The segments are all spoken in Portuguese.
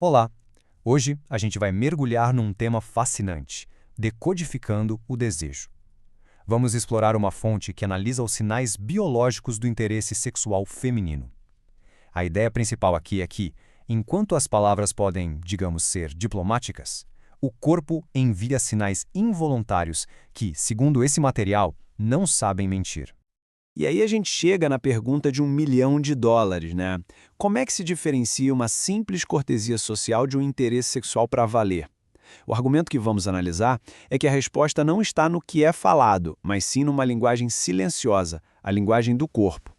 Olá! Hoje a gente vai mergulhar num tema fascinante: decodificando o desejo. Vamos explorar uma fonte que analisa os sinais biológicos do interesse sexual feminino. A ideia principal aqui é que, enquanto as palavras podem, digamos, ser diplomáticas, o corpo envia sinais involuntários que, segundo esse material, não sabem mentir. E aí a gente chega na pergunta de US$ 1 milhão, né? Como é que se diferencia uma simples cortesia social de um interesse sexual para valer? O argumento que vamos analisar é que a resposta não está no que é falado, mas sim numa linguagem silenciosa, a linguagem do corpo.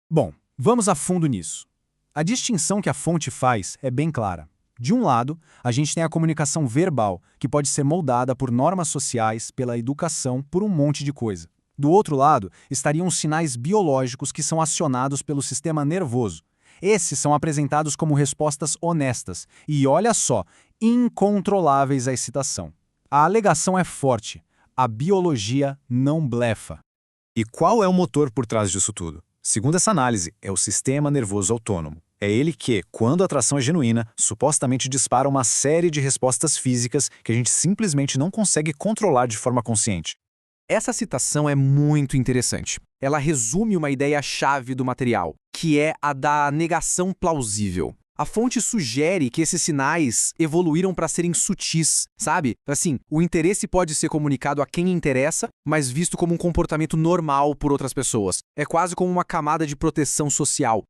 Bom, vamos a fundo nisso. A distinção que a fonte faz é bem clara. De um lado, a gente tem a comunicação verbal, que pode ser moldada por normas sociais, pela educação, por um monte de coisa. Do outro lado, estariam os sinais biológicos que são acionados pelo sistema nervoso. Esses são apresentados como respostas honestas e, olha só, incontroláveis à excitação. A alegação é forte. A biologia não blefa. E qual é o motor por trás disso tudo? Segundo essa análise, é o sistema nervoso autônomo. É ele que, quando a atração é genuína, supostamente dispara uma série de respostas físicas que a gente simplesmente não consegue controlar de forma consciente. Essa citação é muito interessante. Ela resume uma ideia-chave do material, que é a da negação plausível. A fonte sugere que esses sinais evoluíram para serem sutis, sabe? Assim, o interesse pode ser comunicado a quem interessa, mas visto como um comportamento normal por outras pessoas. É quase como uma camada de proteção social.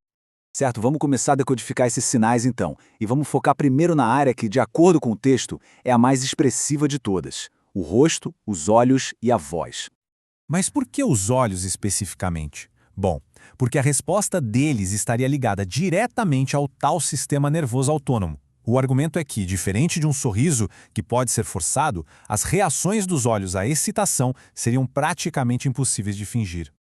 Certo, vamos começar a decodificar esses sinais então. E vamos focar primeiro na área que, de acordo com o texto, é a mais expressiva de todas: o rosto, os olhos e a voz. Mas por que os olhos especificamente? Bom, porque a resposta deles estaria ligada diretamente ao tal sistema nervoso autônomo. O argumento é que, diferente de um sorriso que pode ser forçado, as reações dos olhos à excitação seriam praticamente impossíveis de fingir.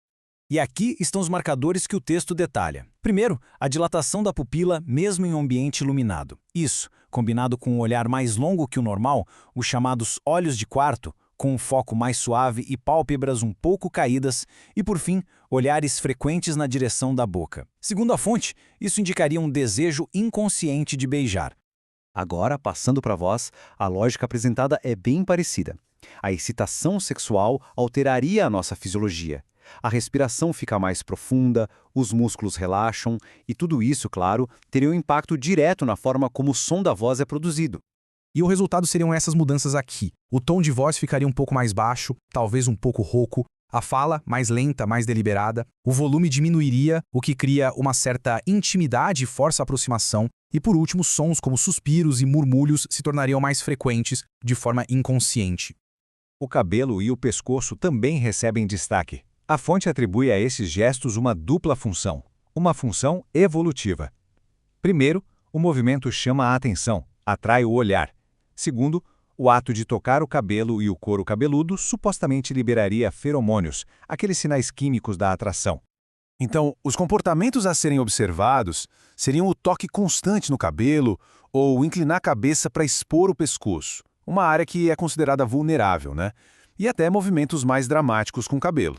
E aqui estão os marcadores que o texto detalha. Primeiro, a dilatação da pupila mesmo em um ambiente iluminado. Isso, combinado com um olhar mais longo que o normal, os chamados olhos de quarto, com um foco mais suave e pálpebras um pouco caídas, e por fim, olhares frequentes na direção da boca. Segundo a fonte, isso indicaria um desejo inconsciente de beijar. Agora, passando para a voz, a lógica apresentada é bem parecida. A excitação sexual alteraria a nossa fisiologia. A respiração fica mais profunda, os músculos relaxam, e tudo isso, claro, teria um impacto direto na forma como o som da voz é produzido. E o resultado seriam essas mudanças aqui. O tom de voz ficaria um pouco mais baixo, talvez um pouco rouco, a fala mais lenta, mais deliberada, o volume diminuiria, o que cria uma certa intimidade e força a aproximação, e por último, sons como suspiros e murmúrios se tornariam mais frequentes de forma inconsciente. O cabelo e o pescoço também recebem destaque. A fonte atribui a esses gestos uma dupla função, uma função evolutiva. Primeiro, o movimento chama a atenção, atrai o olhar. Segundo, o ato de tocar o cabelo e o couro cabeludo supostamente liberaria feromônios, aqueles sinais químicos da atração. Então, os comportamentos a serem observados seriam o toque constante no cabelo ou inclinar a cabeça para expor o pescoço, uma área que é considerada vulnerável, né? E até movimentos mais dramáticos com o cabelo.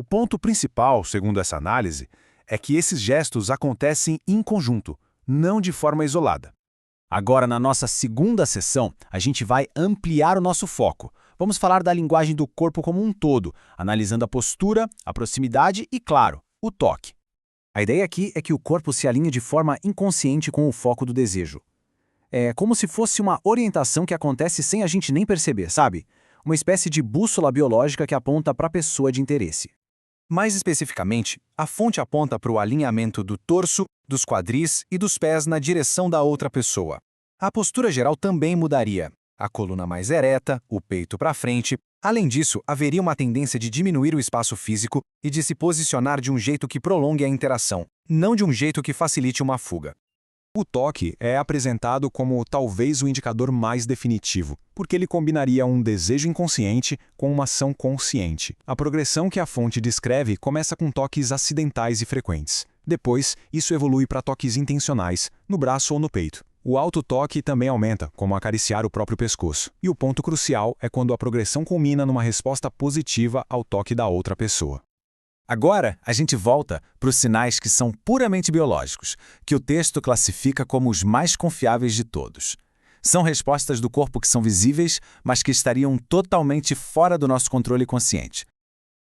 O ponto principal, segundo essa análise, é que esses gestos acontecem em conjunto, não de forma isolada. Agora, na nossa segunda sessão, a gente vai ampliar o nosso foco. Vamos falar da linguagem do corpo como um todo, analisando a postura, a proximidade e, claro, o toque. A ideia aqui é que o corpo se alinha de forma inconsciente com o foco do desejo. É como se fosse uma orientação que acontece sem a gente nem perceber, sabe? Uma espécie de bússola biológica que aponta para a pessoa de interesse. Mais especificamente, a fonte aponta para o alinhamento do torso, dos quadris e dos pés na direção da outra pessoa. A postura geral também mudaria. A coluna mais ereta, o peito para frente. Além disso, haveria uma tendência de diminuir o espaço físico e de se posicionar de um jeito que prolongue a interação, não de um jeito que facilite uma fuga. O toque é apresentado como talvez o indicador mais definitivo, porque ele combinaria um desejo inconsciente com uma ação consciente. A progressão que a fonte descreve começa com toques acidentais e frequentes. Depois, isso evolui para toques intencionais, no braço ou no peito. O autotoque também aumenta, como acariciar o próprio pescoço. E o ponto crucial é quando a progressão culmina numa resposta positiva ao toque da outra pessoa. Agora, a gente volta para os sinais que são puramente biológicos, que o texto classifica como os mais confiáveis de todos. São respostas do corpo que são visíveis, mas que estariam totalmente fora do nosso controle consciente.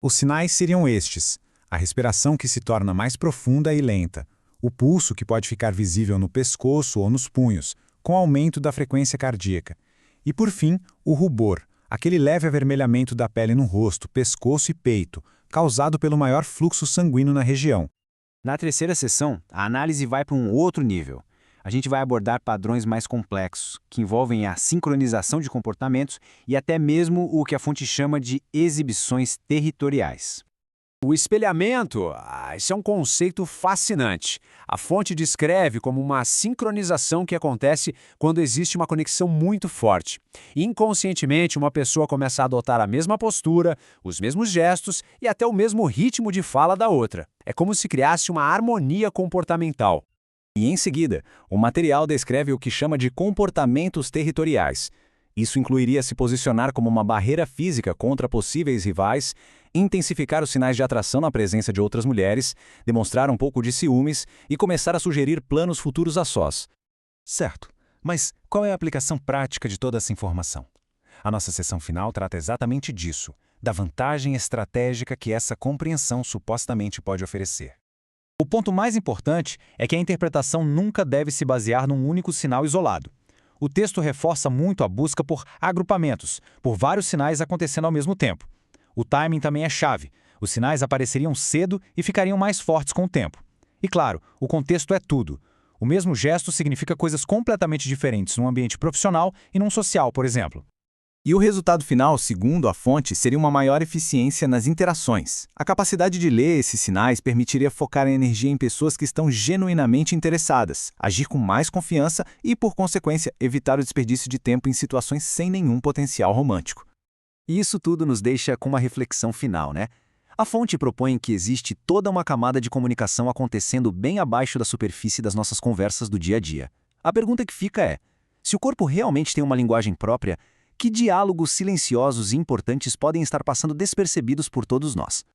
Os sinais seriam estes: a respiração que se torna mais profunda e lenta, o pulso que pode ficar visível no pescoço ou nos punhos, com aumento da frequência cardíaca, e, por fim, o rubor, aquele leve avermelhamento da pele no rosto, pescoço e peito, causado pelo maior fluxo sanguíneo na região. Na terceira sessão, a análise vai para um outro nível. A gente vai abordar padrões mais complexos, que envolvem a sincronização de comportamentos e até mesmo o que a fonte chama de exibições territoriais. O espelhamento, esse é um conceito fascinante. A fonte descreve como uma sincronização que acontece quando existe uma conexão muito forte. Inconscientemente, uma pessoa começa a adotar a mesma postura, os mesmos gestos e até o mesmo ritmo de fala da outra. É como se criasse uma harmonia comportamental. E, em seguida, o material descreve o que chama de comportamentos territoriais. Isso incluiria se posicionar como uma barreira física contra possíveis rivais, intensificar os sinais de atração na presença de outras mulheres, demonstrar um pouco de ciúmes e começar a sugerir planos futuros a sós. Certo, mas qual é a aplicação prática de toda essa informação? A nossa sessão final trata exatamente disso, da vantagem estratégica que essa compreensão supostamente pode oferecer. O ponto mais importante é que a interpretação nunca deve se basear num único sinal isolado. O texto reforça muito a busca por agrupamentos, por vários sinais acontecendo ao mesmo tempo. O timing também é chave. Os sinais apareceriam cedo e ficariam mais fortes com o tempo. E claro, o contexto é tudo. O mesmo gesto significa coisas completamente diferentes num ambiente profissional e num social, por exemplo. E o resultado final, segundo a fonte, seria uma maior eficiência nas interações. A capacidade de ler esses sinais permitiria focar a energia em pessoas que estão genuinamente interessadas, agir com mais confiança e, por consequência, evitar o desperdício de tempo em situações sem nenhum potencial romântico. E isso tudo nos deixa com uma reflexão final, né? A fonte propõe que existe toda uma camada de comunicação acontecendo bem abaixo da superfície das nossas conversas do dia a dia. A pergunta que fica é: se o corpo realmente tem uma linguagem própria, que diálogos silenciosos e importantes podem estar passando despercebidos por todos nós?